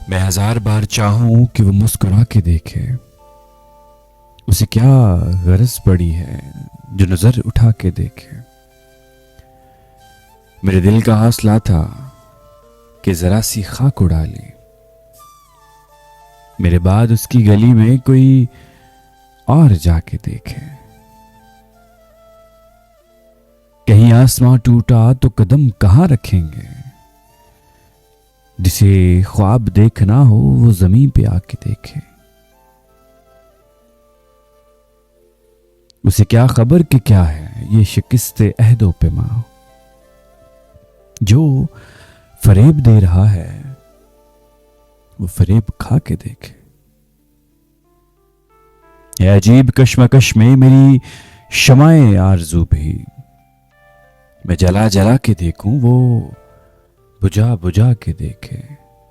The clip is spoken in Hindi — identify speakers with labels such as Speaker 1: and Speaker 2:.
Speaker 1: मैं हजार बार चाहूं कि वो मुस्कुरा के देखे, उसे क्या गरज पड़ी है जो नजर उठा के देखे। मेरे दिल का हौसला था कि जरा सी खाक उड़ा ली, मेरे बाद उसकी गली में कोई और जाके देखे। कहीं आसमां टूटा तो कदम कहां रखेंगे, जिसे ख्वाब देखना हो वो जमीन पे आके देखे। उसे क्या खबर कि क्या है ये शिकस्ते अहदो पे मां, जो फरेब दे रहा है वो फरेब खा के देखे। ये अजीब कश्मकश में मेरी शमाए आरज़ू भी, मैं जला जला के देखूं वो बुझा बुझा के देखे।